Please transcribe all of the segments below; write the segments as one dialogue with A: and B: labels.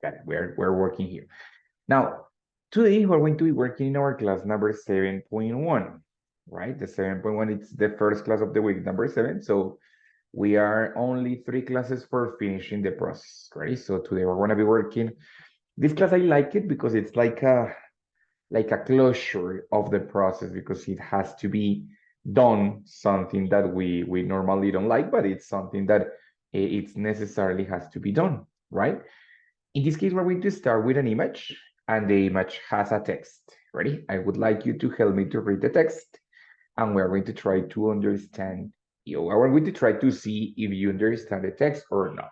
A: got it. We're working here. Now, today we're going to be working in our class number 7.1, right? The 7.1, it's the first class of the week, number 7. So we are only 3 classes for finishing the process, right? So today we're going to be working. This class, I like it because it's like a closure of the process, because it has to be done, something that we normally don't like, but it's something that it's necessarily has to be done, right? In this case, we're going to start with an image, and the image has a text. Ready? I would like you to help me to read the text, and we're going to try to understand you. We're going to try to see if you understand the text or not.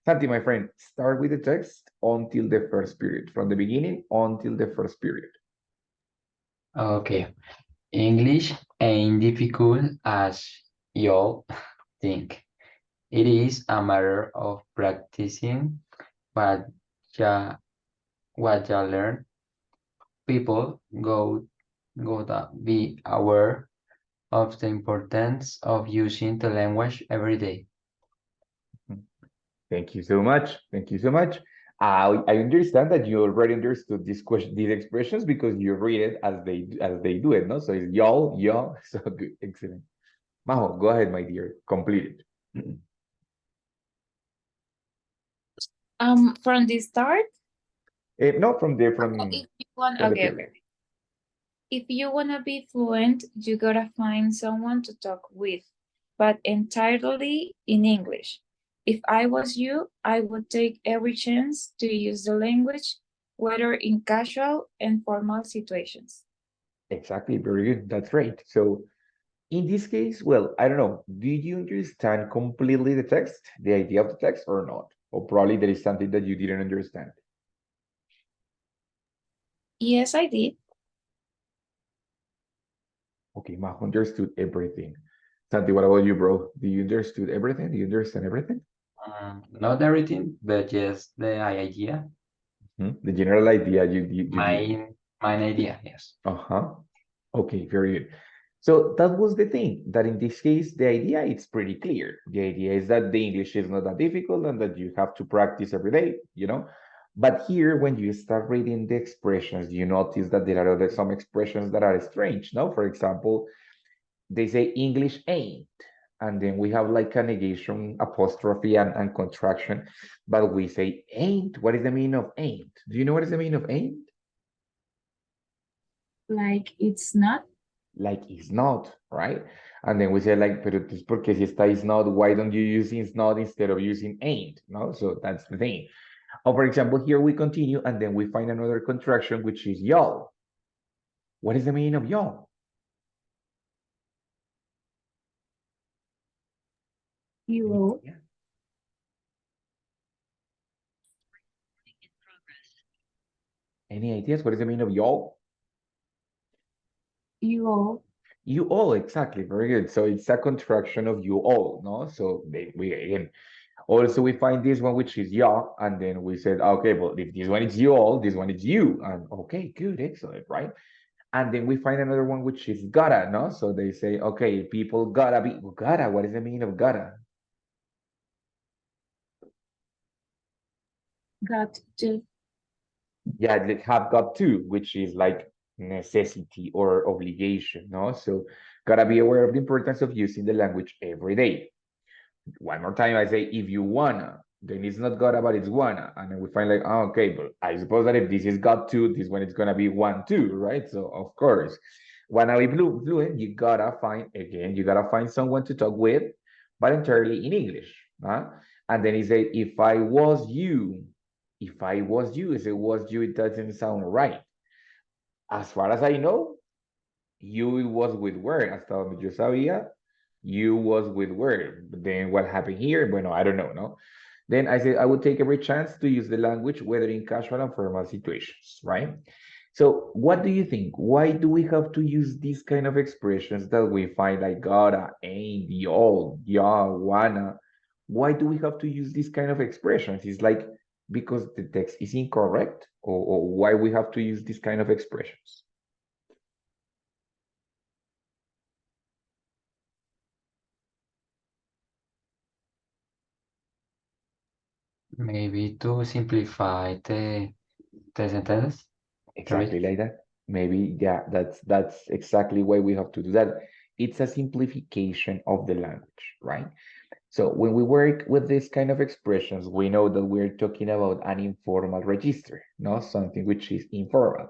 A: Santi, my friend, start with the text until the first period, from the beginning until the first period.
B: Okay. English ain't difficult as y'all think. It is a matter of practicing what ya what you learn. People gotta be aware of the importance of using the language every day.
A: Thank you so much. Thank you so much. I understand that you already understood this question, these expressions, because you read it as they do it, no? So it's y'all. So good, excellent. Majo, go ahead, my dear, complete it.
C: From the start.
A: No, from there,
C: If you want,
A: from the
C: okay,
A: period.
C: okay. If you wanna be fluent, you gotta find someone to talk with, but entirely in English. If I was you, I would take every chance to use the language, whether in casual and formal situations.
A: Exactly, very good. That's right. So in this case, well, I don't know. Did you understand completely the text, the idea of the text, or not? Or probably there is something that you didn't understand.
C: Yes, I did.
A: Okay, Majo understood everything. Santi, what about you, bro? Do you understood everything? Do you understand everything?
B: Not everything, but just the idea.
A: The general idea you did.
B: My idea, yes.
A: Uh-huh. Okay, very good. So that was the thing, that in this case, the idea is pretty clear. The idea is that the English is not that difficult and that you have to practice every day, you know? But here, when you start reading the expressions, you notice that there are some expressions that are strange, no? For example, they say English ain't, and then we have like a negation, apostrophe, and contraction, but we say ain't. What is the meaning of ain't? Do you know what is the meaning of ain't?
C: Like it's not.
A: Like it's not, right? And then we say like, pero entonces, porque si está is not, why don't you use is not instead of using ain't, no? So that's the thing. Or for example, here we continue, and then we find another contraction, which is y'all. What is the meaning of y'all?
C: You.
A: Yeah. Any ideas? What is the meaning of y'all?
C: You.
A: You all, exactly. Very good. So it's a contraction of you all, no? So we again, also we find this one, which is ya, and then we said, okay, well, if this one is you all, this one is you, and okay, good, excellent, right? And then we find another one, which is gotta, no? So they say, okay, people gotta be, gotta, what is the meaning of gotta?
C: Got to.
A: Yeah, they have got to, which is like necessity or obligation, no? So gotta be aware of the importance of using the language every day. One more time, I say, if you wanna, then it's not gotta, but it's wanna. And then we find like, oh, okay, but I suppose that if this is got to, this one is gonna be want to, right? So of course, wanna be fluent, you gotta find, again, you gotta find someone to talk with, but entirely in English. Huh? And then he said, if I was you, if I was you, if it was you, it doesn't sound right. As far as I know, you was with where, hasta donde yo sabía, you was with where. But then what happened here? Bueno, I don't know, no? Then I said I would take every chance to use the language, whether in casual and formal situations, right? So what do you think? Why do we have to use these kind of expressions that we find like gotta, ain't, y'all, yeah, wanna? Why do we have to use these kind of expressions? It's like because the text is incorrect, or why we have to use these kind of expressions?
B: Maybe to simplify the sentences.
A: Exactly like that. Maybe, yeah, that's exactly why we have to do that. It's a simplification of the language, right? So when we work with this kind of expressions, we know that we're talking about an informal register, not something which is informal.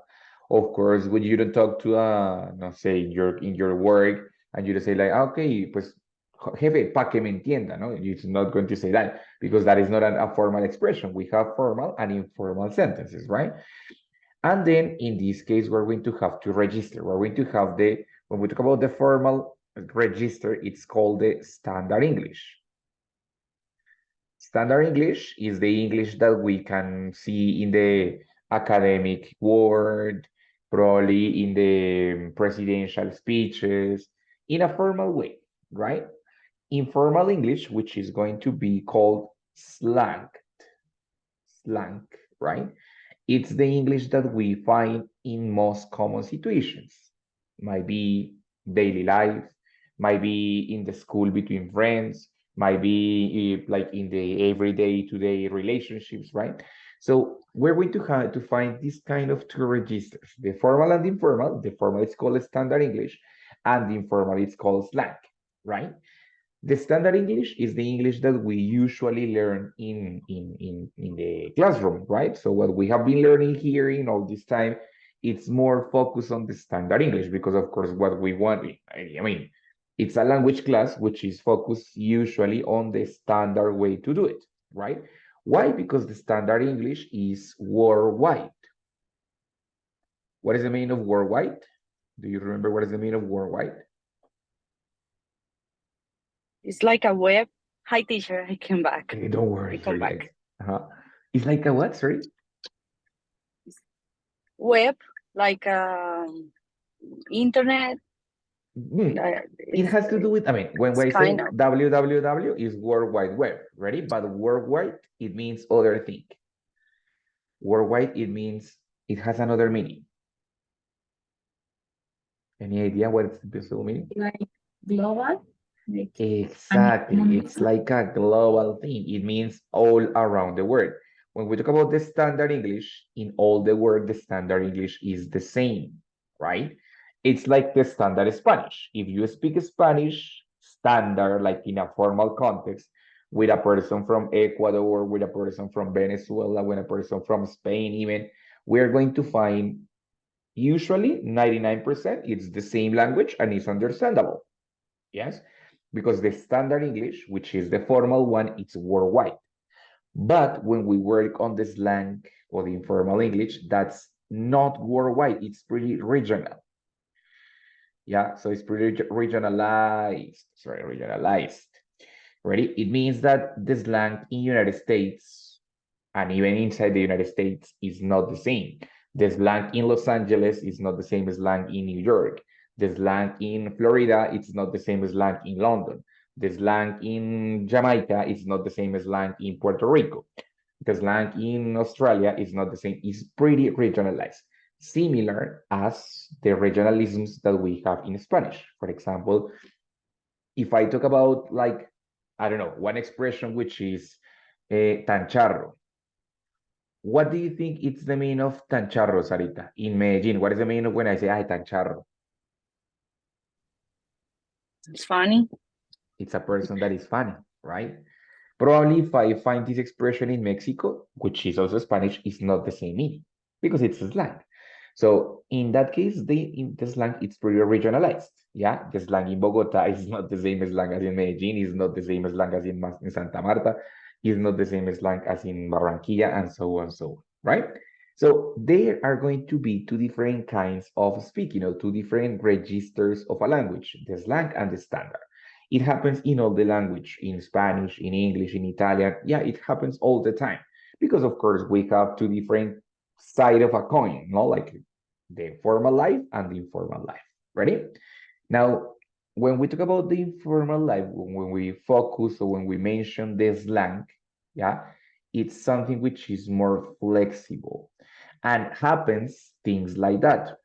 A: Of course, when you don't talk to no say in your work and you just say like, "Ah, okay, pues jefe, pa que me entienda," no, you're not going to say that because that is not a formal expression. We have formal and informal sentences, right? And then in this case, we're going to have to register. We're going to have when we talk about the formal register, it's called the standard English. Standard English is the English that we can see in the academic world, probably in the presidential speeches, in a formal way, right? Informal English, which is going to be called slang, right? It's the English that we find in most common situations. Might be daily life, might be in the school between friends, might be like in the everyday today relationships, right? So we're going to have to find this kind of two registers, the formal and the informal. The formal is called standard English, and the informal is called slang, right? The standard English is the English that we usually learn in the classroom, right? So what we have been learning here in all this time, it's more focused on the standard English because of course what we want, I mean, it's a language class which is focused usually on the standard way to do it, right? Why? Because the standard English is worldwide. What is the meaning of worldwide? Do you remember what is the meaning of worldwide?
D: It's like a web. Hi, teacher. I came back.
A: Hey, don't worry,
D: I come
A: relax.
D: back.
A: It's like a what, sorry?
D: Web, like internet.
A: It has to do with, I mean, when we
D: It's
A: say
D: kind of.
A: www is World Wide Web, ready? But worldwide, it means other thing. Worldwide, it means it has another meaning. Any idea what it's supposed to mean?
C: Like global? Like
A: Exactly. It's like a global thing. It means all around the world. When we talk about the standard English, in all the world, the standard English is the same, right? It's like the standard Spanish. If you speak Spanish standard, like in a formal context, with a person from Ecuador, with a person from Venezuela, with a person from Spain, even, we're going to find usually 99% it's the same language and it's understandable. Yes, because the standard English, which is the formal one, it's worldwide. But when we work on the slang or the informal English, that's not worldwide, it's pretty regional. Yeah, so it's pretty regionalized. Sorry, regionalized. Ready? It means that the slang in United States and even inside the United States is not the same. The slang in Los Angeles is not the same as slang in New York. The slang in Florida, it's not the same as slang in London. The slang in Jamaica is not the same as slang in Puerto Rico. The slang in Australia is not the same. It's pretty regionalized, similar as the regionalisms that we have in Spanish. For example, if I talk about like, I don't know, one expression which is tan charro. What do you think it's the meaning of tan charro, Sarita? In Medellin, what is the meaning of when I say, ay, tan charro?
D: It's funny.
A: It's a person that is funny, right? Probably if I find this expression in Mexico, which is also Spanish, it's not the same meaning because it's a slang. So in that case, in the slang, it's pretty regionalized. Yeah, the slang in Bogota is not the same as slang as in Medellin, is not the same as slang as in Santa Marta, is not the same as slang as in Barranquilla, and so on, so on, right? So there are going to be two different kinds of speaking, or two different registers of a language, the slang and the standard. It happens in all the language, in Spanish, in English, in Italian. Yeah, it happens all the time because, of course, we have two different side of a coin, no, like the formal life and the informal life. Ready? Now, when we talk about the informal life, when we focus or when we mention the slang, yeah, it's something which is more flexible and happens things like that.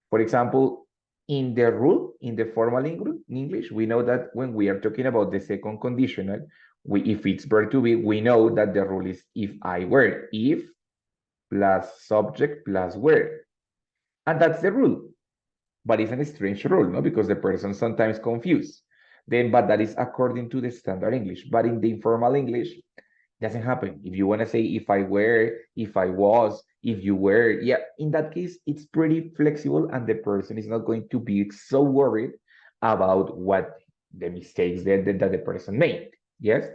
A: For example, in the rule, in the formal English, we know that when we are talking about the second conditional, if it's verb to be, we know that the rule is if I were, if plus subject plus were. And that's the rule. But it's a strange rule, no? Because the person sometimes confused. But that is according to the standard English. But in the informal English, doesn't happen. If you want to say if I were, if I was, if you were, yeah, in that case, it's pretty flexible and the person is not going to be so worried about what the mistakes that the person made. Yes.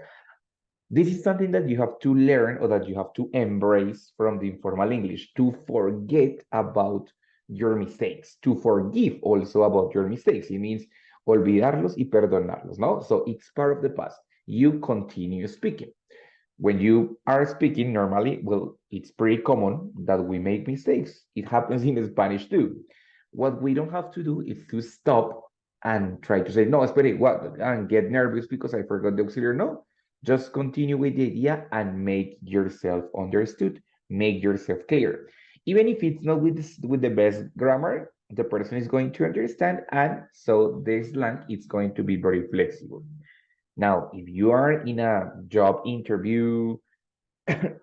A: This is something that you have to learn or that you have to embrace from the informal English, to forget about your mistakes, to forgive also about your mistakes. It means olvidarlos y perdonarlos, no? So it's part of the past. You continue speaking. When you are speaking normally, well, it's pretty common that we make mistakes. It happens in Spanish too. What we don't have to do is to stop and try to say, no, espera, what, and get nervous because I forgot the auxiliary. No, just continue with the idea and make yourself understood, make yourself clear. Even if it's not with the best grammar, the person is going to understand, and so the slang is going to be very flexible. Now, if you are in a job interview,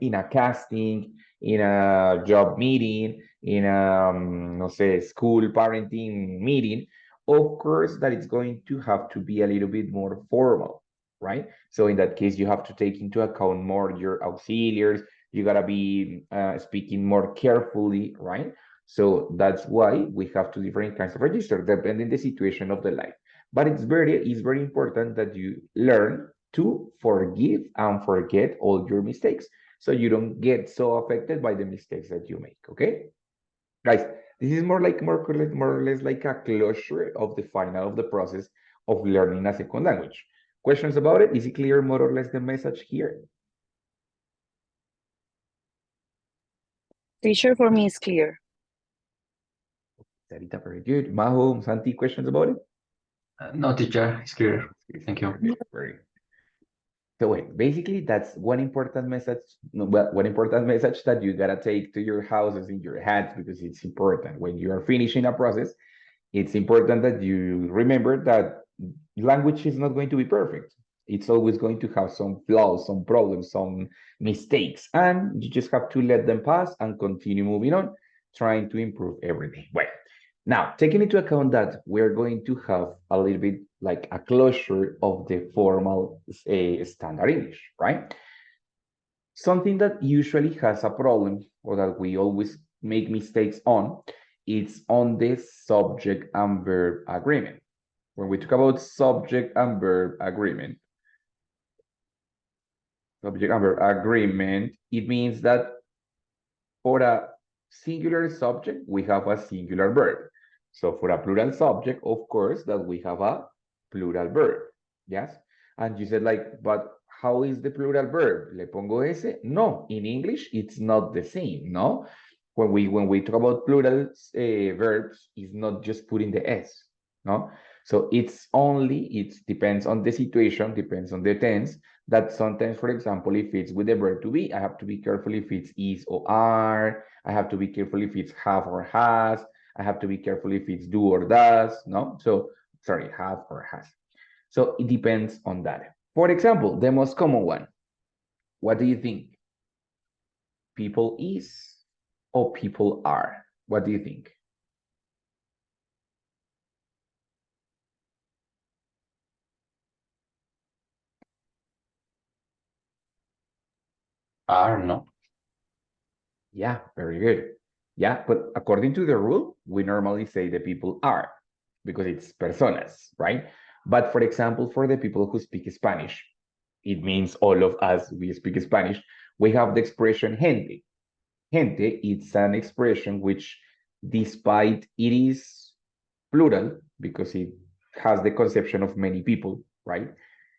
A: in a casting, in a job meeting, in a, no sé, school parenting meeting, of course that it's going to have to be a little bit more formal, right? So in that case, you have to take into account more your auxiliaries. You gotta be speaking more carefully, right? So that's why we have two different kinds of register, depending the situation of the life. But it's very important that you learn to forgive and forget all your mistakes, so you don't get so affected by the mistakes that you make. Okay, guys, this is more or less like a closure of the final of the process of learning a second language. Questions about it? Is it clear more or less the message here?
D: Teacher, for me is clear.
A: Sarita, very good. Maho, Santi, questions about it?
B: No, teacher, it's clear. Thank you.
A: Very good. So wait, basically that's one important message, one important message that you gotta take to your houses in your heads, because it's important. When you are finishing a process, it's important that you remember that language is not going to be perfect. It's always going to have some flaws, some problems, some mistakes, and you just have to let them pass and continue moving on, trying to improve everything. Well, now, taking into account that we're going to have a little bit like a closure of the formal standard English, right? Something that usually has a problem, or that we always make mistakes on, it's on the subject and verb agreement. When we talk about subject and verb agreement, it means that for a singular subject, we have a singular verb. So for a plural subject, of course, that we have a plural verb. Yes? And you said like, but how is the plural verb? ¿Le pongo ese? No, in English, it's not the same, no? When we talk about plural verbs, it's not just putting the S, no? So it depends on the situation, depends on the tense, that sometimes, for example, if it's with the verb to be, I have to be careful if it's is or are, I have to be careful if it's have or has, I have to be careful if it's do or does, no? So, sorry, have or has. So it depends on that. For example, the most common one, what do you think? People is or people are? What do you think?
B: Are, no?
A: Yeah, very good. Yeah, but according to the rule, we normally say the people are, because it's personas, right? But for example, for the people who speak Spanish, it means all of us, we speak Spanish, we have the expression gente. Gente, it's an expression which, despite it is plural, because it has the conception of many people, right?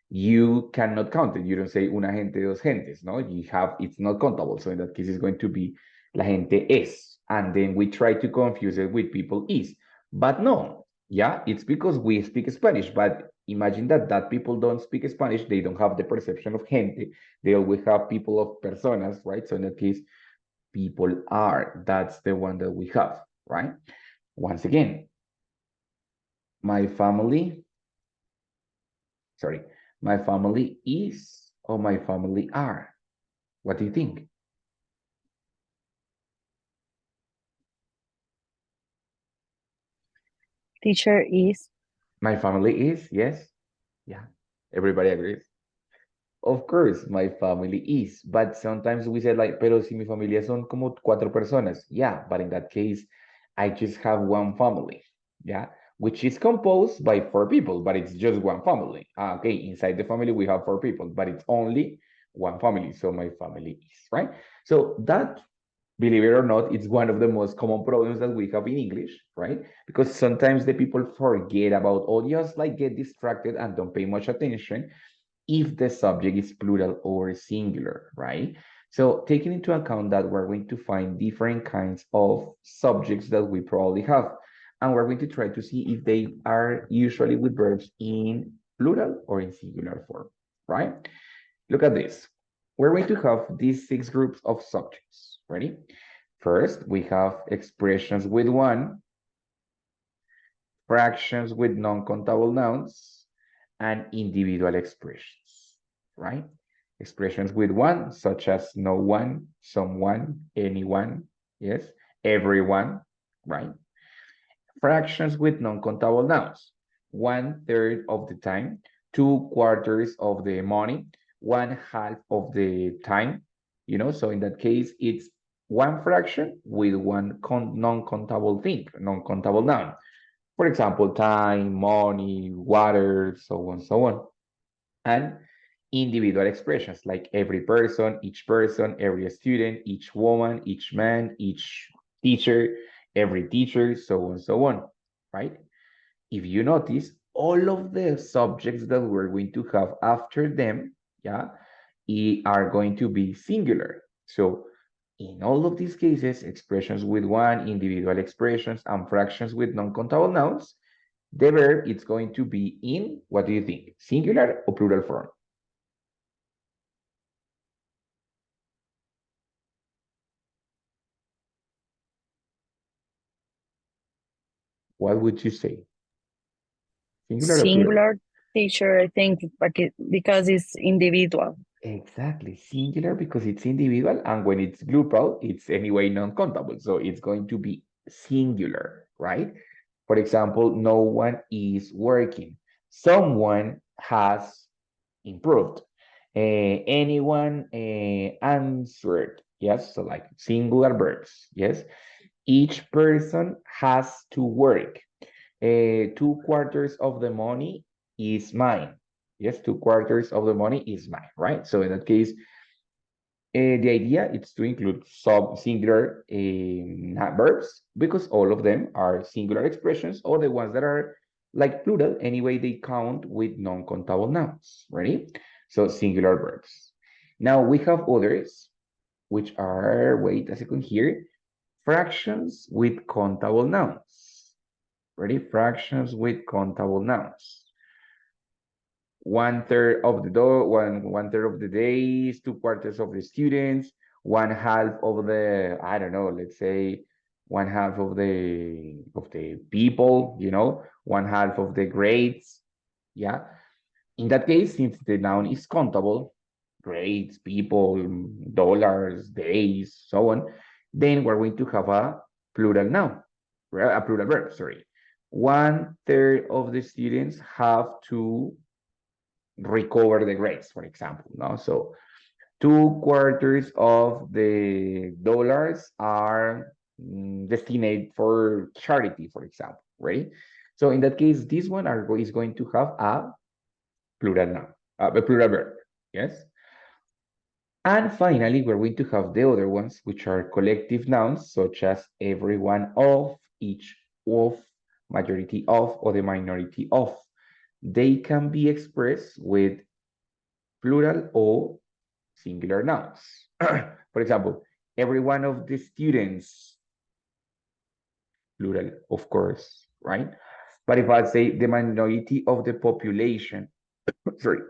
A: You cannot count it. You don't say una gente, dos gentes, no? You have, it's not countable. So in that case, it's going to be la gente es. And then we try to confuse it with people is. But no, yeah, it's because we speak Spanish. But imagine that people don't speak Spanish. They don't have the perception of gente. They always have people of personas, right? So in that case, people are. That's the one that we have, right? Once again, my family is, of my family are? What do you think?
D: Teacher is.
A: My family is, yes. Yeah, everybody agrees. Of course, my family is, but sometimes we say like, pero si mi familia son como 4 personas. Yeah, but in that case, I just have one family. Yeah, which is composed by 4 people, but it's just one family. Okay, inside the family we have 4 people, but it's only one family. So my family is, right? So that, believe it or not, it's one of the most common problems that we have in English, right? Because sometimes the people forget about, or just like get distracted and don't pay much attention if the subject is plural or singular, right? So taking into account that, we're going to find different kinds of subjects that we probably have. And we're going to try to see if they are usually with verbs in plural or in singular form, right? Look at this. We're going to have these 6 groups of subjects. Ready? First, we have expressions with one, fractions with non-countable nouns, and individual expressions, right? Expressions with one, such as no one, someone, anyone, yes, everyone, right? Fractions with non-countable nouns, 1/3 of the time, 2/4 of the money, 1/2 of the time, so in that case, it's one fraction with one non-countable thing, non-countable noun. For example, time, money, water, so on, so on. And individual expressions like every person, every student, each woman, each man, each teacher, every teacher, so on, so on, right? If you notice, all of the subjects that we're going to have after them, yeah, are going to be singular. So in all of these cases, expressions with one, individual expressions, and fractions with non-countable nouns, the verb is going to be in, what do you think, singular or plural form? What would you say? Singular or plural?
D: Singular teacher, I think, because it's individual.
A: Exactly, singular because it's individual, and when it's plural, it's anyway non-countable. So it's going to be singular, right? For example, no one is working. Someone has improved. Anyone answered. Yes, so like singular verbs. Yes, each person has to work. 2/4 of the money is mine. Yes, 2/4 of the money is mine, right? So in that case, the idea is to include singular verbs because all of them are singular expressions, or the ones that are like plural, anyway, they count with non-countable nouns. Ready? So singular verbs. Now we have others, which are, wait a second here, fractions with countable nouns. Ready? Fractions with countable nouns. 1/3 of the one-third of the days, 2/4 of the students, 1/2 of the, I don't know, let's say 1/2 of the people, 1/2 of the grades. Yeah. In that case, since the noun is countable, grades, people, dollars, days, so on, then we're going to have a plural noun, a plural verb, sorry. 1/3 of the students have to recover the grades, for example. No? So 2/4 of the dollars are destined for charity, for example, right? So in that case, this one is going to have a plural noun, a plural verb, yes? And finally, we're going to have the other ones, which are collective nouns, such as every one of, each of, majority of, or the minority of. They can be expressed with plural or singular nouns. For example, every one of the students, plural, of course, right? But if I say the minority of the population, sorry,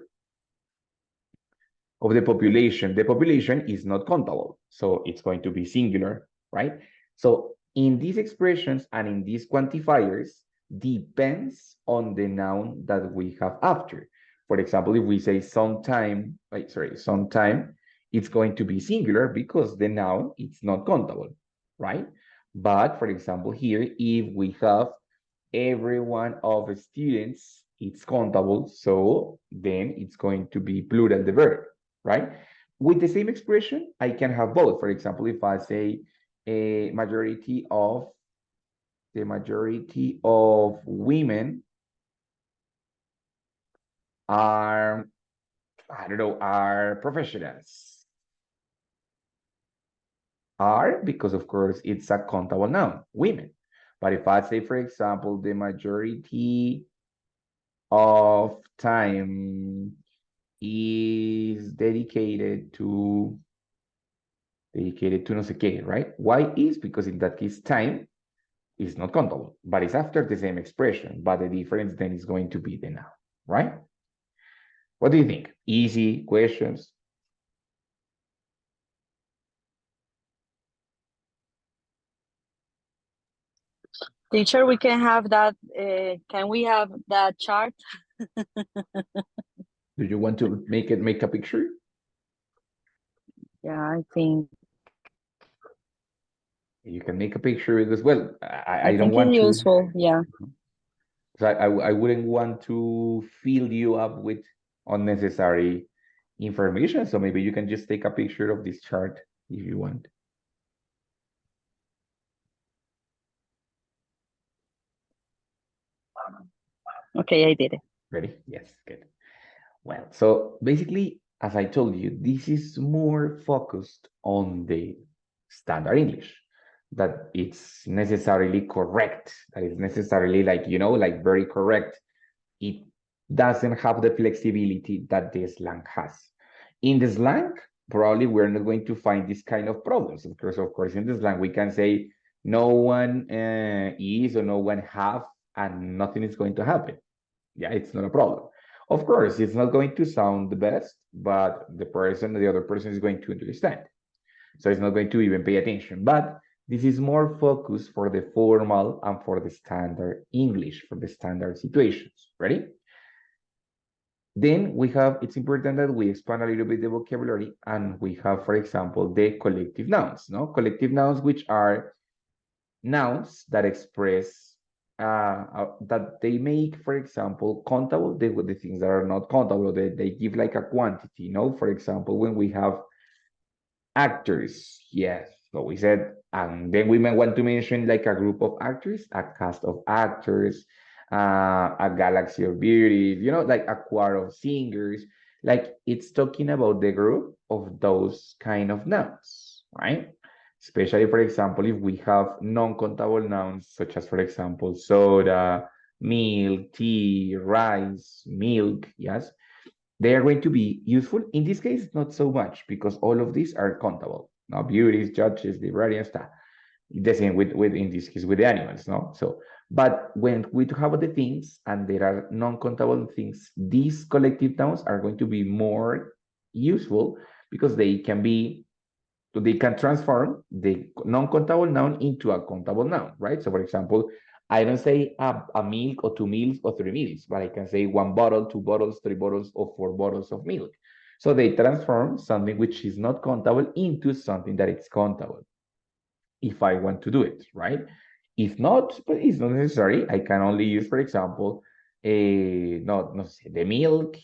A: the population is not countable, so it's going to be singular, right? So in these expressions and in these quantifiers, depends on the noun that we have after. For example, if we say sometime, sometime, it's going to be singular because the noun it's not countable, right? But for example, here, if we have every one of the students, it's countable, so then it's going to be plural the verb, right? With the same expression, I can have both. For example, if I say a majority of women are, I don't know, are professionals. Are, because of course it's a countable noun, women. But if I say, for example, the majority of time is dedicated to no sé qué, right? Why is? Because in that case, time is not countable, but it's after the same expression, but the difference then is going to be the noun, right? What do you think? Easy questions?
D: Teacher, we can have that. Can we have that chart?
A: Do you want to make a picture?
D: Yeah, I think.
A: You can make a picture because, well, I don't
D: think
A: want
D: it's
A: to.
D: useful. Yeah.
A: So I wouldn't want to fill you up with unnecessary information. So maybe you can just take a picture of this chart if you want.
D: Okay, I did it.
A: Ready? Yes, good. Well, so basically, as I told you, this is more focused on the standard English, that it's necessarily correct, that is necessarily like, like very correct. It doesn't have the flexibility that the slang has. In the slang, probably we're not going to find this kind of problems. Of course, in the slang, we can say no one is or no one have, and nothing is going to happen. Yeah, it's not a problem. Of course, it's not going to sound the best, but the other person is going to understand. So it's not going to even pay attention. But this is more focused for the formal and for the standard English, for the standard situations. Ready? Then it's important that we expand a little bit the vocabulary, and we have, for example, the collective nouns, no? Collective nouns, which are nouns that express that they make, for example, countable the things that are not countable. They give like a quantity, for example, when we have actors, yes, so we said, and then we might want to mention like a group of actors, a cast of actors, a galaxy of beauties, like a choir of singers. Like it's talking about the group of those kind of nouns, right? Especially, for example, if we have non-countable nouns, such as, for example, soda, milk, tea, rice, milk, yes, they are going to be useful. In this case, not so much, because all of these are countable. Now, beauties, judges, librarians, stuff. The same with in this case with the animals, no? So, but when we have the things and there are non-countable things, these collective nouns are going to be more useful because they can transform the non-countable noun into a countable noun, right? So, for example, I don't say a milk or 2 meals or 3 meals, but I can say 1 bottle, 2 bottles, 3 bottles, or 4 bottles of milk. So they transform something which is not countable into something that is countable, if I want to do it, right? If not, but it's not necessary. I can only use, for example, the milk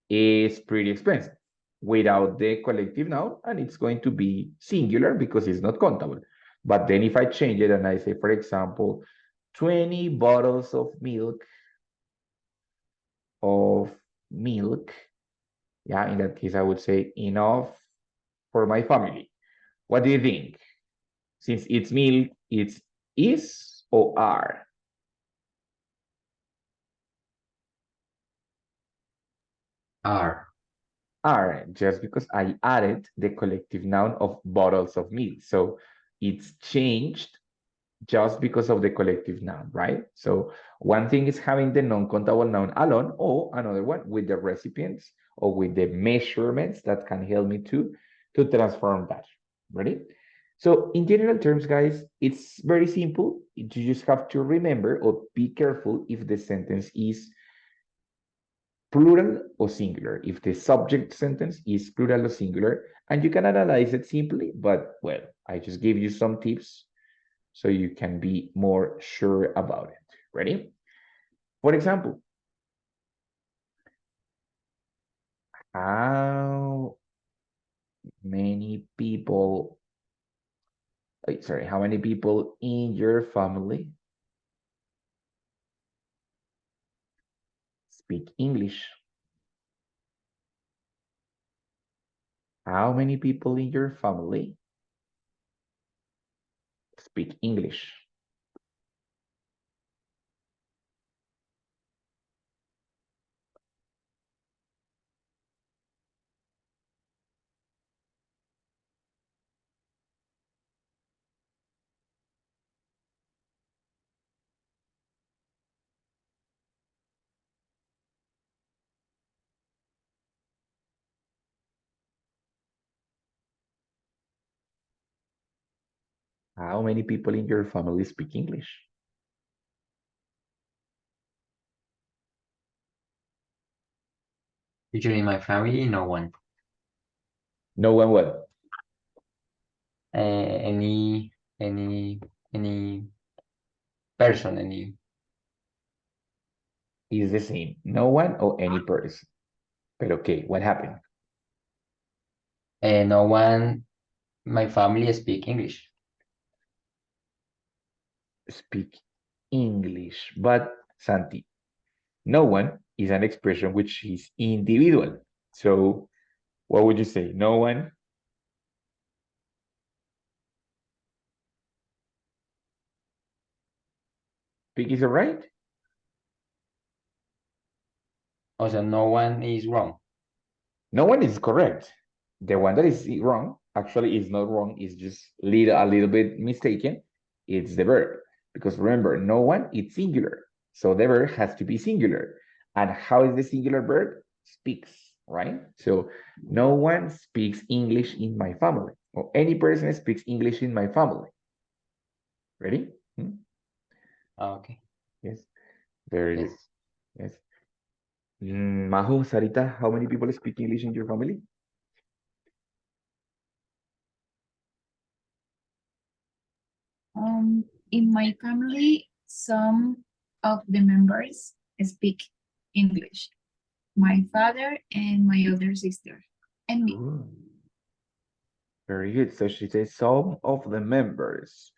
A: is pretty expensive without the collective noun, and it's going to be singular because it's not countable. But then if I change it and I say, for example, 20 bottles of milk, yeah, in that case, I would say enough for my family. What do you think? Since it's milk, it's is or are?
B: Are.
A: Are, just because I added the collective noun of bottles of milk. So it's changed just because of the collective noun, right? So one thing is having the non-countable noun alone, or another one with the recipients or with the measurements that can help me to transform that. Ready? So in general terms, guys, it's very simple. You just have to remember or be careful if the sentence is plural or singular, if the subject sentence is plural or singular, and you can analyze it simply, but well, I just gave you some tips so you can be more sure about it. Ready? For example, how many people, sorry, how many people in your family speak English? How many people in your family speak English? How many people in your family speak English?
B: Usually in my family, no one.
A: No one what?
B: Any person, any
A: Is the same. No one or any person. But okay, what happened?
B: no one. My family speak English.
A: Speak English. But Santi, no one is an expression which is individual. So what would you say? No one? Speak is right?
B: Also, no one is wrong.
A: No one is correct. The one that is wrong actually is not wrong, it's just a little bit mistaken. It's the verb. Because remember, no one is singular. So the verb has to be singular. And how is the singular verb? Speaks, right? So no one speaks English in my family. Or any person speaks English in my family. Ready?
B: Okay.
A: Yes. Very
B: Yes.
A: good. Yes. Majo, Sarita, how many people speak English in your family?
C: In my family, some of the members speak English. My father and my older sister, and me.
A: Ooh. Very good. So she says some of the members.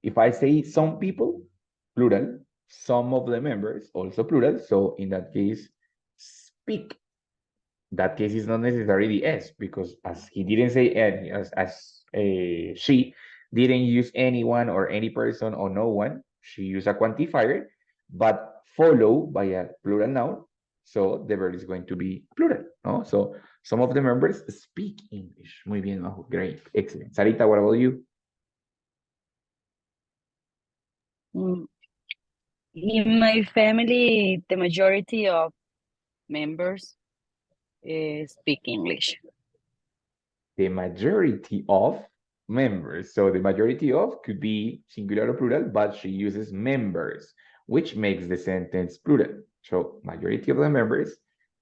A: If I say some people, plural, some of the members, also plural. So in that case, speak. That case is not necessarily S because as he didn't say any, she didn't use anyone or any person or no one. She used a quantifier, but followed by a plural noun. So the verb is going to be plural. No? So some of the members speak English. Muy bien, Majo. Great. Excellent. Sarita, what about you?
D: Mm, In my family, the majority of members speak English.
A: The majority of members. So the majority of could be singular or plural, but she uses members, which makes the sentence plural. So majority of the members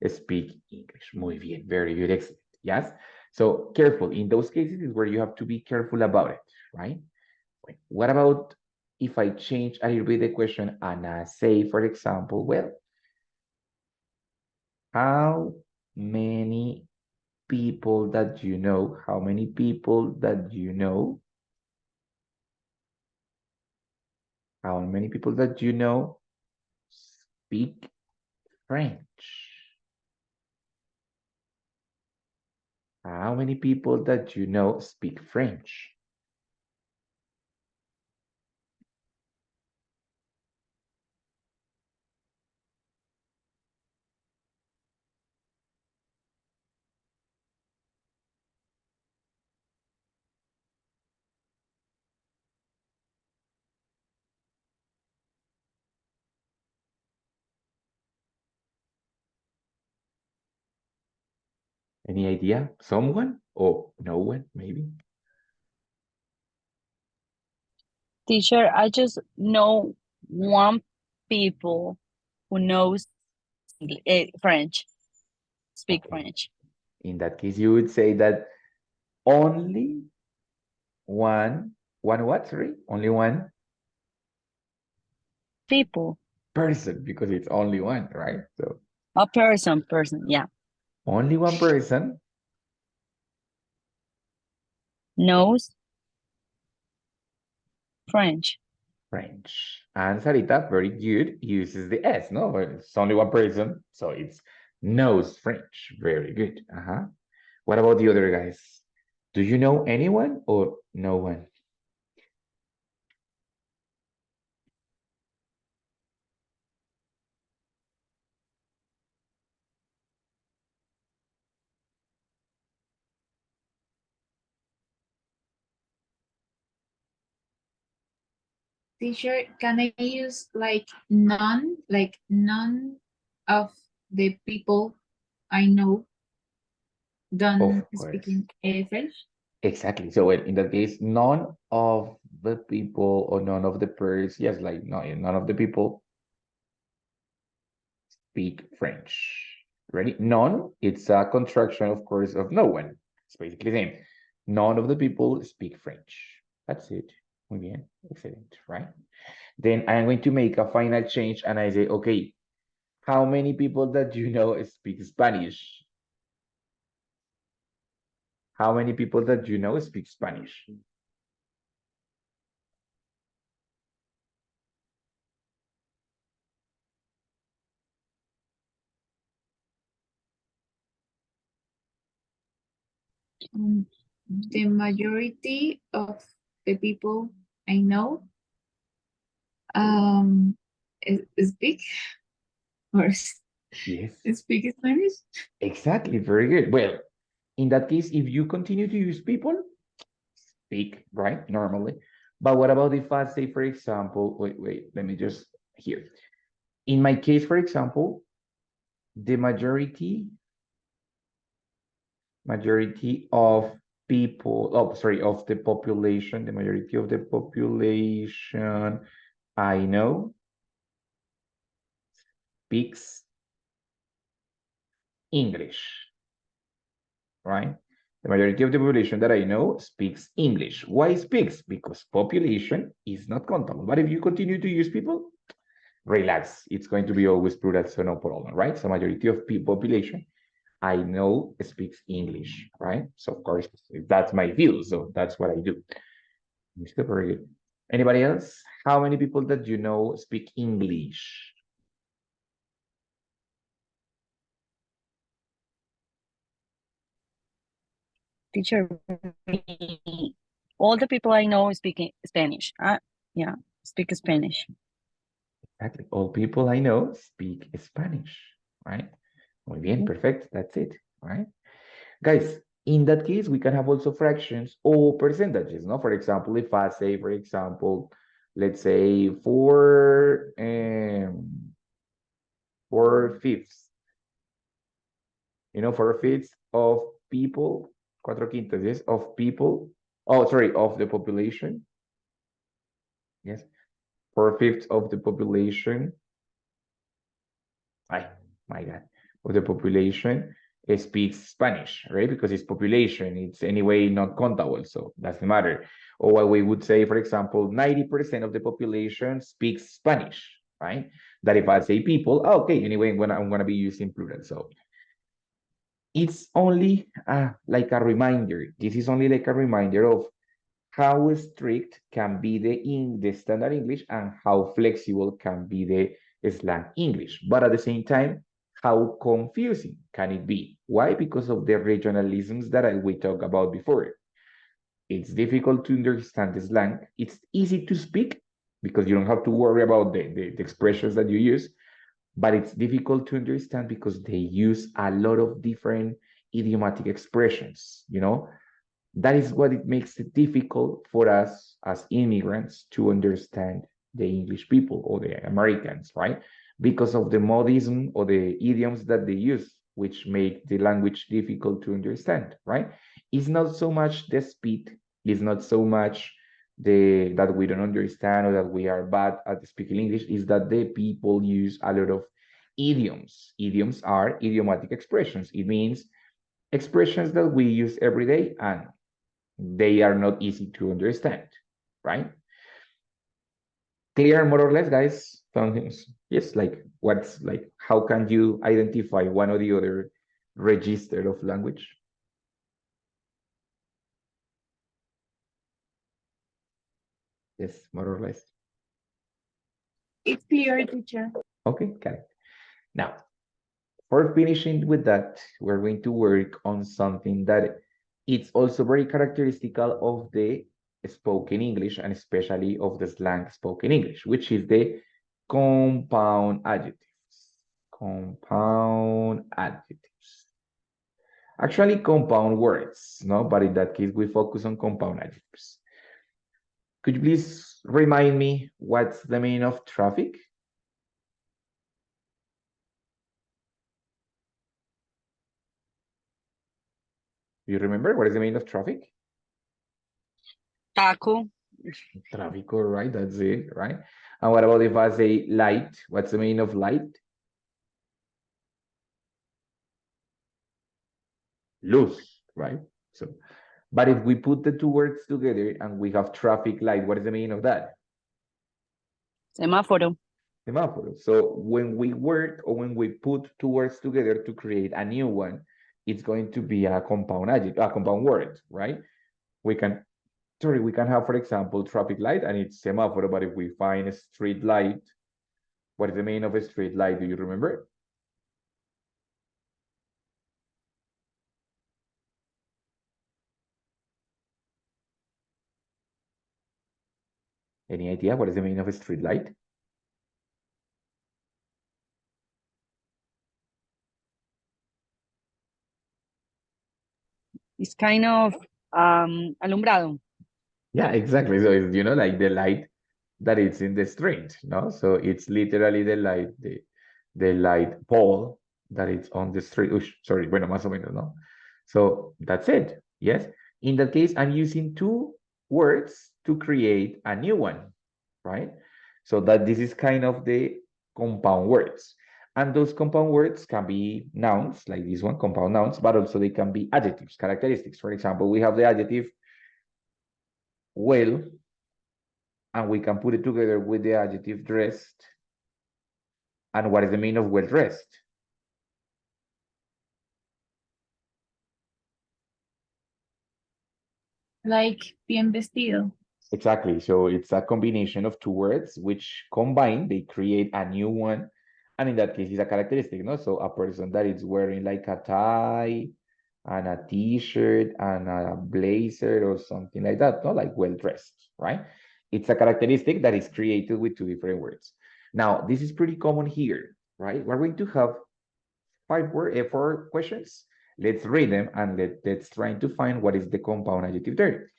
A: speak English. Muy bien, very good, excellent. Yes. So careful. In those cases is where you have to be careful about it, right? What about if I change a little bit the question and I say, for example, well, how many people that you know, how many people that you know, how many people that you know speak French? How many people that you know speak French? Any idea? Someone or no one, maybe?
D: Teacher, I just know one people who knows French. speak
A: Okay.
D: French.
A: In that case, you would say that only one what, sorry? Only one
D: People,
A: person, because it's only one, right? So
D: a person, yeah.
A: only one person
D: Knows French.
A: French. And Sarita, very good, uses the S, no? But it's only one person, so it's knows French. Very good. Uh-huh. What about the other guys? Do you know anyone or no one?
C: Teacher, can I use like none of the people I know don't
A: Of course.
C: speaking French?
A: Exactly. So well, in that case, none of the people or none of the persons, yes, like no, none of the people speak French. Ready? None, it's a contraction, of course, of no one. It's basically the same. None of the people speak French. That's it. Muy bien. Excellent, right? Then I'm going to make a final change and I say, okay, how many people that you know speak Spanish? How many people that you know speak Spanish?
C: The majority of the people I know speak or
A: Yes.
C: speak Spanish.
A: Exactly, very good. Well, in that case, if you continue to use people, speak, right, normally. But what about if I say, for example, wait, let me just here. In my case, for example, the majority of people, oh, sorry, of the population, the majority of the population I know speaks English, right? The majority of the population that I know speaks English. Why speaks? Because population is not countable. But if you continue to use people, relax. It's going to be always plural, so no problem, right? So majority of population I know speaks English, right? So of course, that's my view. So that's what I do. Mr. Very good. Anybody else? How many people that you know speak English?
D: Teacher, all the people I know speak Spanish. Yeah, speak Spanish.
A: Exactly. All people I know speak Spanish, right? Muy bien, perfect. That's it, right? Guys, in that case, we can have also fractions or percentages, no? For example, if I say, for example, let's say 4/5, 4/5 of people, 4/5, yes, of people, oh, sorry, of the population, yes, 4/5 of the population, my God, of the population speaks Spanish, right? Because it's population, it's anyway not countable, so doesn't matter. Or what we would say, for example, 90% of the population speaks Spanish, right? That if I say people, okay, anyway, I'm gonna be using plural. So it's only like a reminder. This is only like a reminder of how strict can be the standard English and how flexible can be the slang English. But at the same time, how confusing can it be? Why? Because of the regionalisms that we talked about before. It's difficult to understand the slang. It's easy to speak because you don't have to worry about the expressions that you use, but it's difficult to understand because they use a lot of different idiomatic expressions, that is what it makes it difficult for us as immigrants to understand the English people or the Americans, right? Because of the modism or the idioms that they use, which make the language difficult to understand, right? It's not so much the speed, it's not so much that we don't understand or that we are bad at speaking English, is that the people use a lot of idioms. Idioms are idiomatic expressions. It means expressions that we use every day and they are not easy to understand, right? Clear more or less, guys? Yes, like what's like, how can you identify one or the other register of language? Yes, more or less.
C: It's clear, teacher.
A: Okay, got it. Now, for finishing with that, we're going to work on something that it's also very characteristic of the spoken English and especially of the slang spoken English, which is the compound adjectives. Compound adjectives. Actually, compound words, no? But in that case, we focus on compound adjectives. Could you please remind me what's the meaning of traffic? Do you remember what is the meaning of traffic?
D: Taco.
A: Tráfico, right? That's it, right? And what about if I say light? What's the meaning of light? Luz, right? So, but if we put the two words together and we have traffic light, what is the meaning of that?
D: Semáforo.
A: Semáforo. So when we work or when we put two words together to create a new one, it's going to be a compound adjective, a compound word, right? We can have, for example, traffic light and it's semáforo, but if we find a street light, what is the meaning of a street light? Do you remember? Any idea what is the meaning of a street light?
D: It's kind of alumbrado.
A: Yeah, exactly. So it's, like the light that it's in the street, no? So it's literally the light, the light pole that it's on the street. Sorry, bueno, más o menos, no? So that's it. Yes. In that case, I'm using two words to create a new one, right? So that this is kind of the compound words. And those compound words can be nouns, like this one, compound nouns, but also they can be adjectives, characteristics. For example, we have the adjective well, and we can put it together with the adjective dressed. And what is the meaning of well dressed?
C: Like bien vestido.
A: Exactly. So it's a combination of two words which combine, they create a new one. And in that case, it's a characteristic, no? So a person that is wearing like a tie and a t-shirt and a blazer or something like that, no? Like well dressed, right? It's a characteristic that is created with two different words. Now, this is pretty common here, right? We're going to have four questions. Let's read them and let's try to find what is the compound adjective there.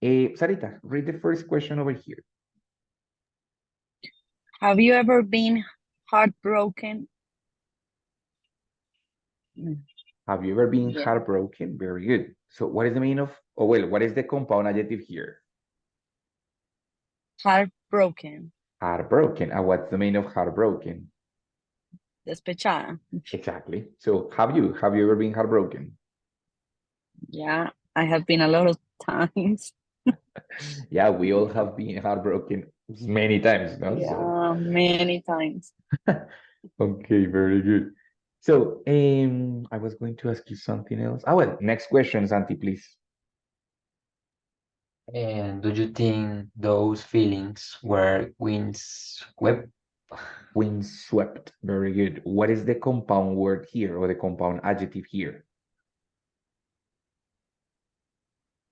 A: Sarita, read the first question over here.
D: Have you ever been heartbroken?
A: Have you ever been
D: Yeah.
A: heartbroken? Very good. So what is the meaning of, oh, well, what is the compound adjective here?
D: Heartbroken.
A: Heartbroken. And what's the meaning of heartbroken?
D: Despechada.
A: Exactly. So have you ever been heartbroken?
D: Yeah, I have been a lot of times.
A: Yeah, we all have been heartbroken many times, no?
D: Yeah, many times.
A: Okay, very good. So, I was going to ask you something else. Oh, well, next question, Santi, please.
B: And do you think those feelings were windswept?
A: Windswept. Very good. What is the compound word here or the compound adjective here?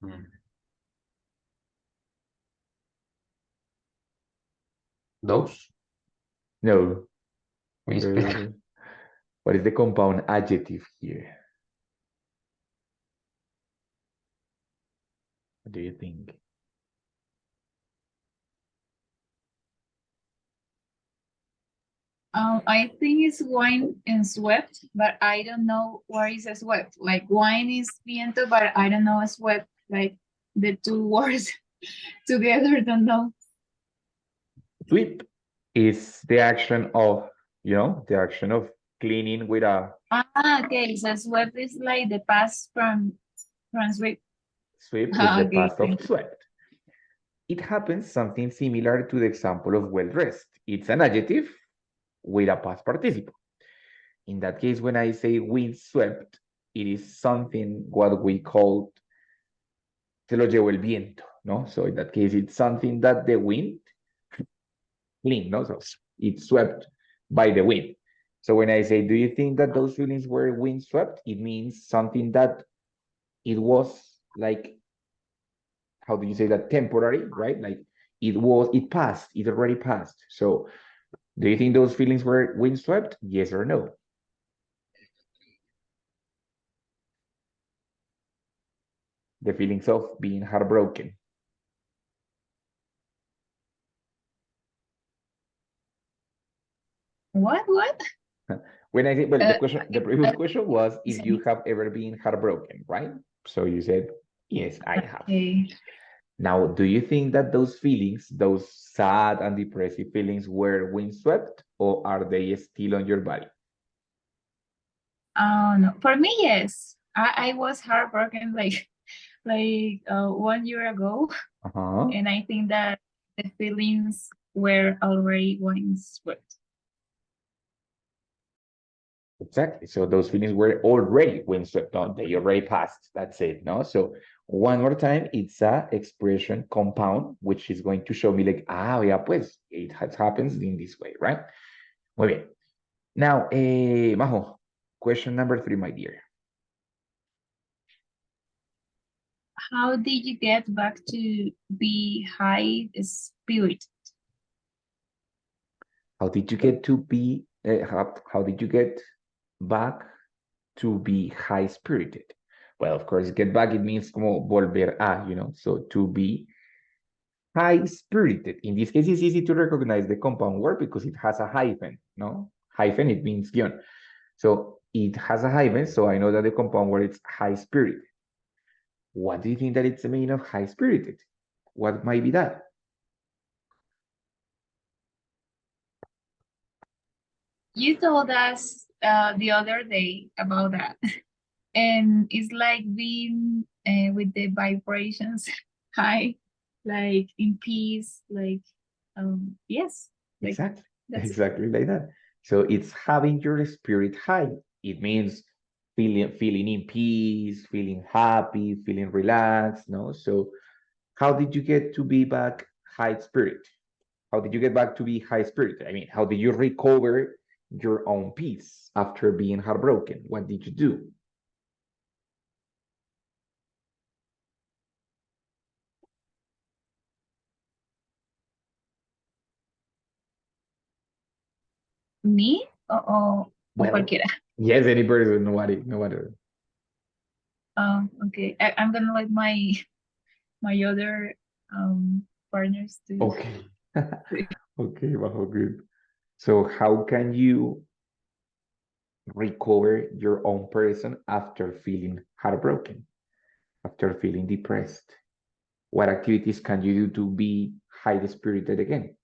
B: Hmm. Those?
A: No.
B: Windswept.
A: What is the compound adjective here? What do you think?
C: I think it's wine and swept, but I don't know what is a swept. Like wine is viento, but I don't know a swept. Like the two words together, don't know.
A: Sweep is the action of you know, the action of cleaning with a
C: Okay, so swept is like the past from sweep.
A: sweep is
C: Ah,
A: the
C: okay,
A: past of swept. It happens something similar to the example of well dressed. It's an adjective with a past participle. In that case, when I say windswept, it is something what we call se lo llevó el viento, no? So in that case, it's something that the wind cleaned, no? So it's swept by the wind. So when I say, do you think that those feelings were windswept? It means something that it was like, how do you say that? Temporary, right? Like it passed, it already passed. So do you think those feelings were windswept? Yes or no? The feelings of being heartbroken.
C: What?
A: When I say, well, the question, the previous
C: uh,
A: question was if you have ever been heartbroken, right? So you said, yes, I have.
C: Okay.
A: Now, do you think that those feelings, those sad and depressive feelings were windswept or are they still on your body?
C: No. For me, yes. I was heartbroken like 1 year ago,
A: Uh-huh.
C: and I think that the feelings were already windswept.
A: Exactly. So those feelings were already windswept on. They already passed. That's it. No. So one more time, it's a expression compound, which is going to show me like, yeah, pues it has happens in this way, right? Muy bien. Now, Majo, question number 3, my dear.
C: How did you get back to be high spirit?
A: How did you get to be? How did you get back to be high spirited? Well, of course, get back, it means como volver a, you know, so to be high spirited. In this case, it's easy to recognize the compound word because it has a hyphen, no? Hyphen, it means guion. So it has a hyphen, so I know that the compound word is high spirited. What do you think that it's the meaning of high spirited? What might be that?
C: You told us the other day about that, and it's like being with the vibrations high, like in peace, like yes, like
A: Exactly,
C: that's it.
A: exactly like that. So it's having your spirit high. It means feeling in peace, feeling happy, feeling relaxed, no? So how did you get to be back high spirit? How did you get back to be high spirit? I mean, how did you recover your own peace after being heartbroken? What did you do?
C: Me o
A: Well,
C: cualquiera.
A: yes, any person, nobody.
C: Okay, I'm gonna let my other partners to.
A: Okay. Okay, well, good. So how can you recover your own person after feeling heartbroken, after feeling depressed? What activities can you do to be high spirited again?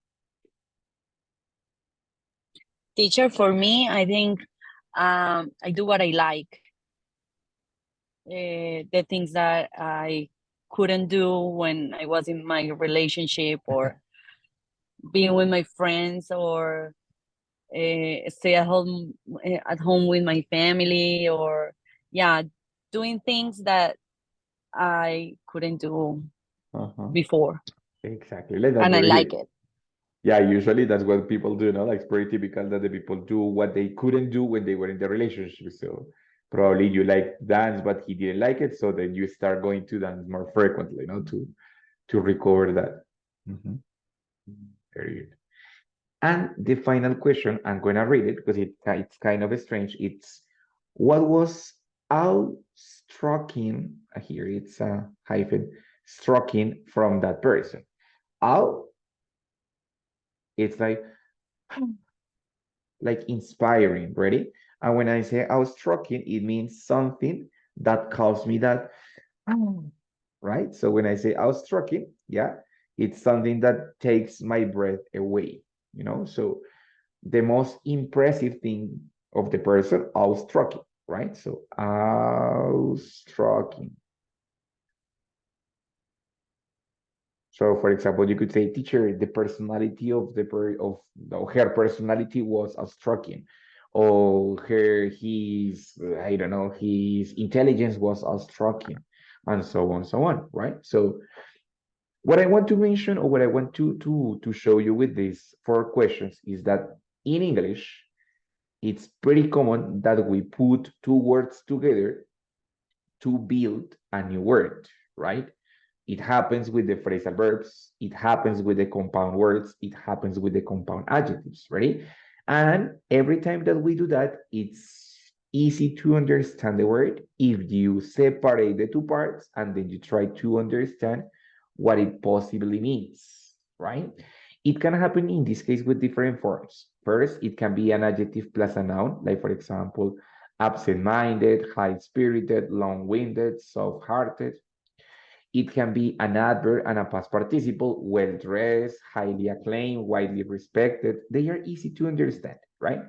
D: Teacher, for me, I think I do what I like. The things that I couldn't do when I was in my relationship or being with my friends or stay at home with my family or yeah, doing things that I couldn't do before,
A: Exactly, like that's
D: and I
A: very
D: like
A: good.
D: it.
A: Yeah, usually that's what people do, no? Like it's pretty typical that the people do what they couldn't do when they were in the relationship. So probably you like dance, but he didn't like it. So then you start going to dance more frequently, you know, to recover that. Mhm. Very good. And the final question, I'm going to read it because it's kind of strange. It's what was outstriking, here it's a hyphen, striking from that person. Out, it's like inspiring, ready? And when I say outstriking, it means something that calls me that, right? So when I say outstriking, yeah, it's something that takes my breath away, you know? So the most impressive thing of the person, outstriking, right? So outstriking. So, for example, you could say, teacher, the personality of her personality was striking, or I don't know, his intelligence was striking, and so on, so on, right? So, what I want to mention, or what I want to show you with these 4 questions, is that in English, it's pretty common that we put 2 words together to build a new word, right? It happens with the phrasal verbs, it happens with the compound words, it happens with the compound adjectives, ready? And every time that we do that, it's easy to understand the word if you separate the 2 parts and then you try to understand what it possibly means, right? It can happen in this case with different forms. First, it can be an adjective plus a noun, like for example, absent-minded, high-spirited, long-winded, soft-hearted. It can be an adverb and a past participle, well-dressed, highly acclaimed, widely respected. They are easy to understand, right?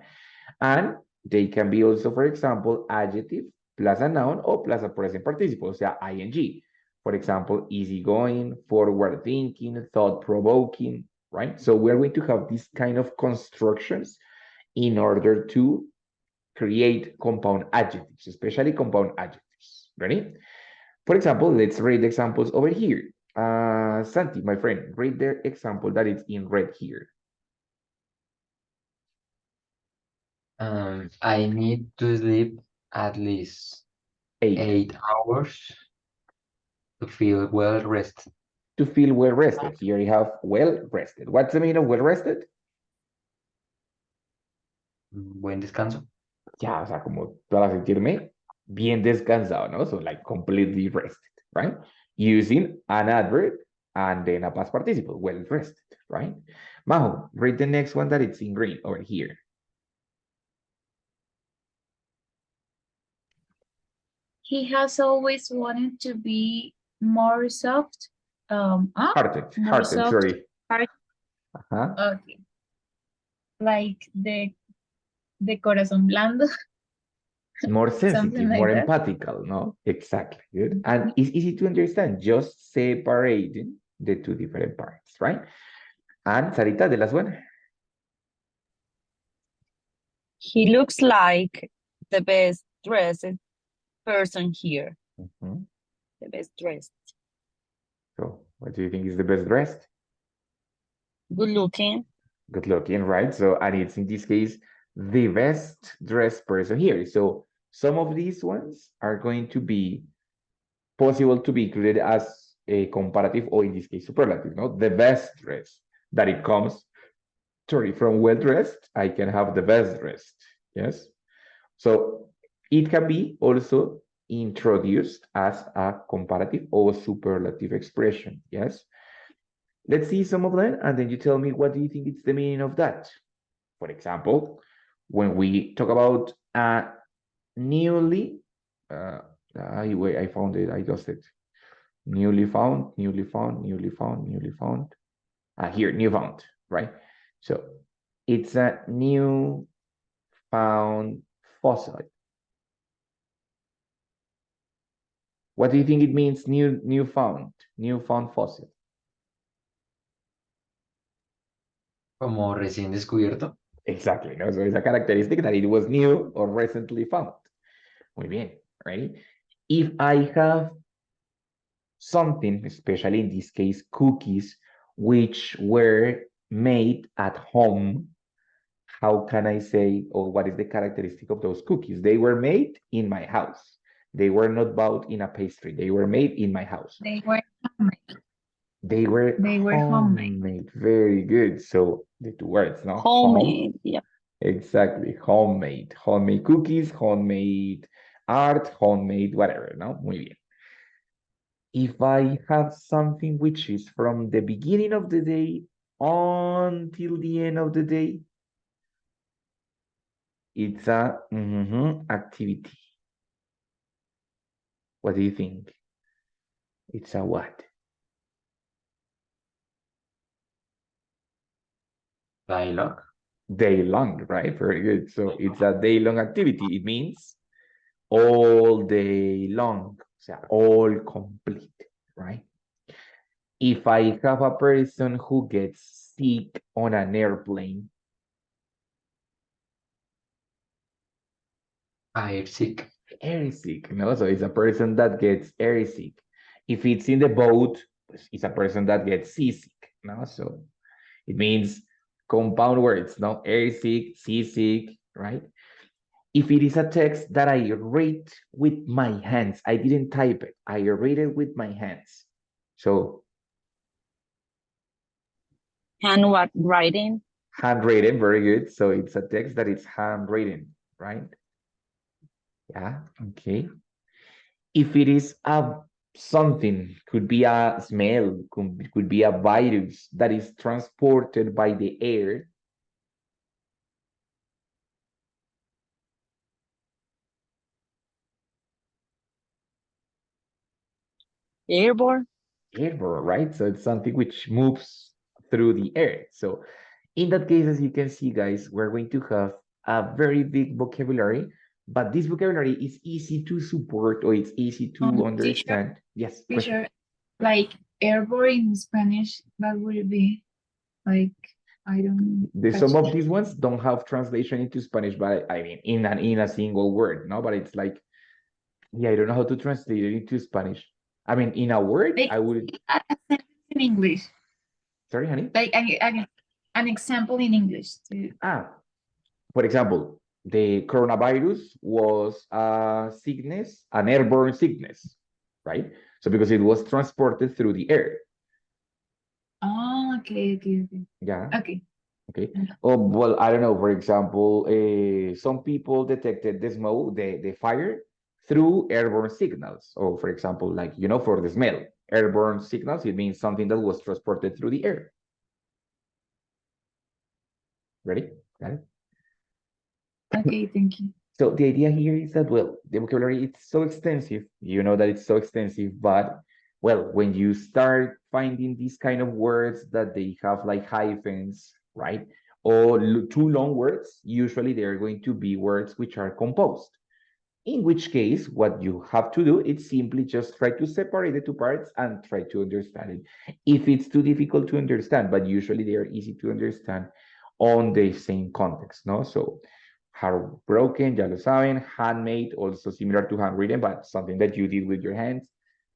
A: And they can be also, for example, adjective plus a noun or plus a present participle, o sea, ing. For example, easygoing, forward-thinking, thought-provoking, right? So we're going to have these kind of constructions in order to create compound adjectives, especially compound adjectives. Ready? For example, let's read the examples over here. Santi, my friend, read the example that is in red here.
B: I need to sleep at least 8 hours to feel well rested.
A: To feel well rested. Here you have well rested. What's the meaning of well rested?
B: Buen descanso.
A: Ya, o sea, como para sentirme bien descansado, ¿no? So like completely rested, right? Using an adverb and then a past participle, well rested, right? Majo, read the next one that it's in green over here.
C: He has always wanted to be more soft.
A: Hearted,
C: more soft.
A: sorry.
C: Heart. Okay. Like the corazón blando.
A: More sensitive,
C: like
A: more
C: that.
A: empathical, no? Exactly, good. And it's easy to understand, just separating the 2 different parts, right? And Sarita, the last one.
D: He looks like the best dressed person here. The best dressed.
A: So what do you think is the best dressed?
D: Good looking.
A: Good looking, right? So, and it's in this case, the best dressed person here. So some of these ones are going to be possible to be included as a comparative, or in this case, superlative, no? The best dressed, that it comes, sorry, from well dressed, I can have the best dressed, yes? So it can be also introduced as a comparative or superlative expression, yes? Let's see some of them, and then you tell me what do you think it's the meaning of that. For example, when we talk about newly, I found it, I lost it. Newly found, newly found, newly found, newly found. Here, new found, right? So it's a new found fossil. What do you think it means, new found fossil?
B: Como recién descubierto.
A: Exactly, no? So it's a characteristic that it was new or recently found. Muy bien, right? If I have something, especially in this case, cookies, which were made at home, how can I say, or what is the characteristic of those cookies? They were made in my house. They were not bought in a pastry. They were made in my house.
C: They were homemade.
A: They were
C: homemade.
A: Very good. So the 2 words, no?
D: Homemade, yeah.
A: Exactly, homemade. Homemade cookies, homemade art, homemade whatever, no? Muy bien. If I have something which is from the beginning of the day until the end of the day, it's a activity. What do you think? It's a what?
B: Dialogue.
A: day long, right? Very good. So it's a day long activity. It means all day long, o sea, all complete, right? If I have a person who gets sick on an airplane,
B: air sick.
A: air sick, no? So it's a person that gets air sick. If it's in the boat, it's a person that gets seasick, no? So it means compound words, no? Air sick, seasick, right? If it is a text that I read with my hands, I didn't type it, I read it with my hands. So
D: Handwriting.
A: handwritten, very good. So it's a text that is handwritten, right? Yeah, okay. If it is a something, could be a smell, could be a virus that is transported by the air.
D: Airborne.
A: Airborne, right? So it's something which moves through the air. So in that case, as you can see, guys, we're going to have a very big vocabulary, but this vocabulary is easy to support or it's easy to
C: Teacher,
A: understand. Yes, question.
C: teacher, like airborne in Spanish, what would it be? Like, I don't
A: Some
C: catch
A: of these ones don't have translation into Spanish, but I mean in a single word, no? But it's like, yeah, I don't know how to translate it into Spanish. I mean, in a word,
C: Like,
A: I would.
C: a sentence in English,
A: Sorry, honey.
C: like an example in English too.
A: For example, the coronavirus was a sickness, an airborne sickness, right? So because it was transported through the air.
C: Oh, okay.
A: Yeah.
C: Okay.
A: Okay. Oh, well, I don't know. For example, some people detected the smoke, the fire through airborne signals. Or for example, like, for the smell, airborne signals, it means something that was transported through the air. Ready? Got it?
C: Okay, thank you.
A: So the idea here is that, well, the vocabulary, it's so extensive. You know that it's so extensive, but, well, when you start finding these kind of words that they have like hyphens, right? Or too long words, usually they're going to be words which are composed. In which case, what you have to do is simply just try to separate the two parts and try to understand it. If it's too difficult to understand, but usually they are easy to understand on the same context, no? So, heartbroken, ya lo saben. Handmade, also similar to handwritten, but something that you did with your hands.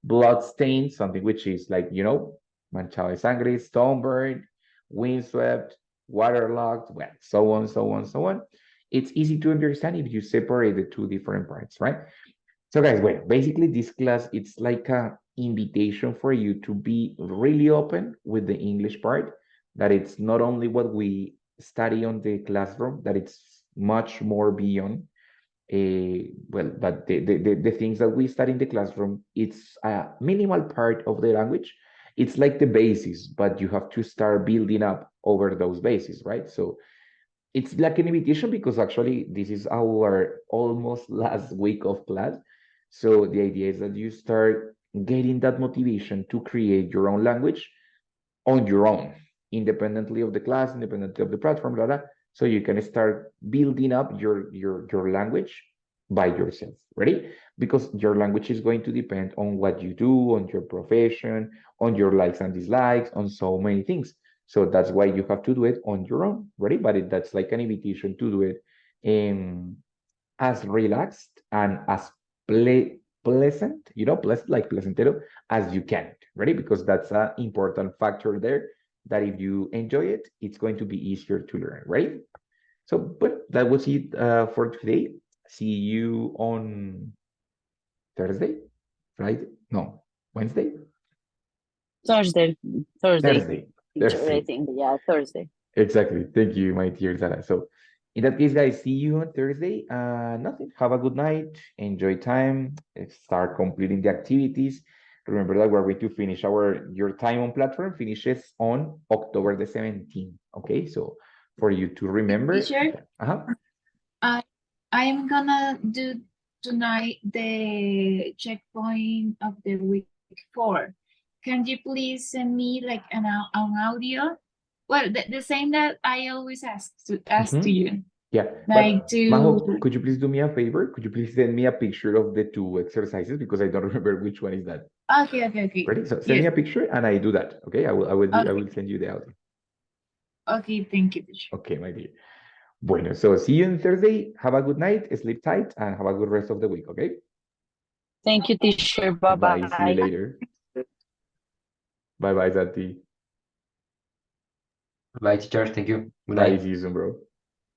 A: Bloodstained, something which is like, manchado de sangre, stonebird, windswept, waterlogged, well, so on, so on, so on. It's easy to understand if you separate the two different parts, right? So guys, well, basically this class, it's like a invitation for you to be really open with the English part, that it's not only what we study on the classroom, that it's much more beyond. Well, but the things that we study in the classroom, it's a minimal part of the language. It's like the basis, but you have to start building up over those bases, right? So it's like an invitation because actually this is our almost last week of class. So the idea is that you start getting that motivation to create your own language on your own, independently of the class, independently of the platform, blah, blah. So you can start building up your language by yourself. Ready? Because your language is going to depend on what you do, on your profession, on your likes and dislikes, on so many things. So that's why you have to do it on your own. Ready? But that's like an invitation to do it as relaxed and as pleasant, pleasant, like placentero, as you can. Ready? Because that's an important factor there, that if you enjoy it, it's going to be easier to learn, right? So, but that was it for today. See you on Thursday, Friday, no, Wednesday?
D: Thursday.
A: Thursday.
D: Teacher, I think, yeah, Thursday.
A: Exactly. Thank you, my dear Sara. So in that case, guys, see you on Thursday. Nothing. Have a good night. Enjoy time. Start completing the activities. Remember that we're going to finish your time on platform finishes on October the 17th. Okay, so for you to remember.
C: Teacher, I am gonna do tonight the checkpoint of the week 4. Can you please send me like an audio Well, the same that I always ask to
A: Mhm.
C: you.
A: Yeah,
C: Like
A: but Majo,
C: to,
A: could you please do me a favor? Could you please send me a picture of the two exercises because I don't remember which one is that.
C: okay.
A: Ready? So send me
C: Yes.
A: a picture and I do that. Okay, I will send you the audio.
C: Okay, thank you, teacher.
A: Okay, my dear. Bueno, so see you on Thursday. Have a good night, sleep tight, and have a good rest of the week, okay?
D: Thank you, teacher.
A: Bye, see you
D: Bye-bye.
A: later. Bye-bye, Santi.
B: Bye, teacher. Thank you. Good
A: Bye,
B: night.
A: see you soon, bro.